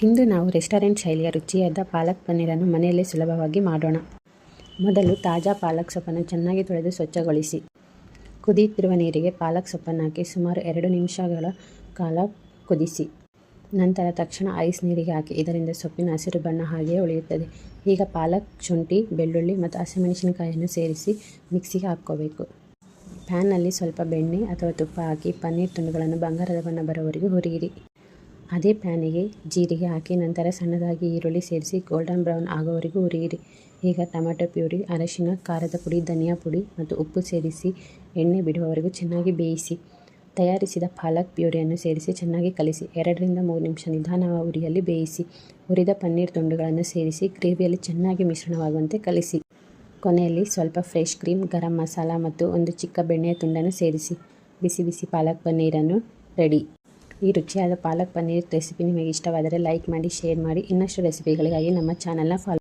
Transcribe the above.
ಇಂದು ನಾವು ರೆಸ್ಟೋರೆಂಟ್ ಶೈಲಿಯ ರುಚಿಯಾದ ಪಾಲಕ್ ಪನ್ನೀರನ್ನು ಮನೆಯಲ್ಲೇ ಸುಲಭವಾಗಿ ಮಾಡೋಣ. ಮೊದಲು ತಾಜಾ ಪಾಲಕ್ ಸೊಪ್ಪನ್ನು ಚೆನ್ನಾಗಿ ತೊಳೆದು ಸ್ವಚ್ಛಗೊಳಿಸಿ. ಕುದಿಯುತ್ತಿರುವ ನೀರಿಗೆ ಪಾಲಕ್ ಸೊಪ್ಪನ್ನು ಹಾಕಿ ಸುಮಾರು 2 ನಿಮಿಷಗಳ ಕಾಲ ಕುದಿಸಿ. ನಂತರ ತಕ್ಷಣ ಐಸ್ ನೀರಿಗೆ ಹಾಕಿ. ಇದರಿಂದ ಸೊಪ್ಪಿನ ಹಸಿರು ಬಣ್ಣ ಹಾಗೆಯೇ ಉಳಿಯುತ್ತದೆ. ಈಗ ಪಾಲಕ್, ಶುಂಠಿ, ಬೆಳ್ಳುಳ್ಳಿ ಮತ್ತು ಹಸಿಮೆಣಸಿನಕಾಯಿಯನ್ನು ಸೇರಿಸಿ ಮಿಕ್ಸಿಗೆ ಹಾಕ್ಕೋಬೇಕು. ಪ್ಯಾನ್ನಲ್ಲಿ ಸ್ವಲ್ಪ ಬೆಣ್ಣೆ ಅಥವಾ ತುಪ್ಪ ಹಾಕಿ ಪನ್ನೀರ್ ತುಂಡುಗಳನ್ನು ಬಂಗಾರದ ಬಣ್ಣ ಬರೋವರೆಗೂ ಹುರಿಯಿರಿ. ಅದೇ ಪ್ಯಾನಿಗೆ ಜೀರಿಗೆ ಹಾಕಿ ನಂತರ ಸಣ್ಣದಾಗಿ ಈರುಳ್ಳಿ ಸೇರಿಸಿ ಗೋಲ್ಡನ್ ಬ್ರೌನ್ ಆಗೋವರೆಗೂ ಹುರಿಯಿರಿ. ಈಗ ಟೊಮೆಟೊ ಪ್ಯೂರಿ, ಅರಶಿನ, ಖಾರದ ಪುಡಿ, ಧನಿಯಾ ಪುಡಿ ಮತ್ತು ಉಪ್ಪು ಸೇರಿಸಿ ಎಣ್ಣೆ ಬಿಡುವವರೆಗೂ ಚೆನ್ನಾಗಿ ಬೇಯಿಸಿ. ತಯಾರಿಸಿದ ಪಾಲಕ್ ಪ್ಯೂರಿಯನ್ನು ಸೇರಿಸಿ ಚೆನ್ನಾಗಿ ಕಲಿಸಿ. 2 ರಿಂದ 3 ನಿಮಿಷ ನಿಧಾನವಾದ ಉರಿಯಲ್ಲಿ ಬೇಯಿಸಿ. ಹುರಿದ ಪನ್ನೀರ್ ತುಂಡುಗಳನ್ನು ಸೇರಿಸಿ ಗ್ರೇವಿಯಲ್ಲಿ ಚೆನ್ನಾಗಿ ಮಿಶ್ರಣವಾಗುವಂತೆ ಕಲಿಸಿ. ಕೊನೆಯಲ್ಲಿ ಸ್ವಲ್ಪ ಫ್ರೆಶ್ ಕ್ರೀಮ್, ಗರಂ ಮಸಾಲ ಮತ್ತು ಒಂದು ಚಿಕ್ಕ ಬೆಣ್ಣೆಯ ತುಂಡನ್ನು ಸೇರಿಸಿ. ಬಿಸಿ ಬಿಸಿ ಪಾಲಕ್ ಪನ್ನೀರನ್ನು ರೆಡಿ. ಈ ರುಚಿಯಾದ ಪಾಲಕ್ ಪನ್ನೀರ್ ರೆಸಿಪಿ ನಿಮಗೆ ಇಷ್ಟವಾದರೆ ಲೈಕ್ ಮಾಡಿ, ಶೇರ್ ಮಾಡಿ. ಇನ್ನಷ್ಟು ರೆಸಿಪಿಗಳಿಗಾಗಿ ನಮ್ಮ ಚಾನಲ್ನ ಫಾಲೋ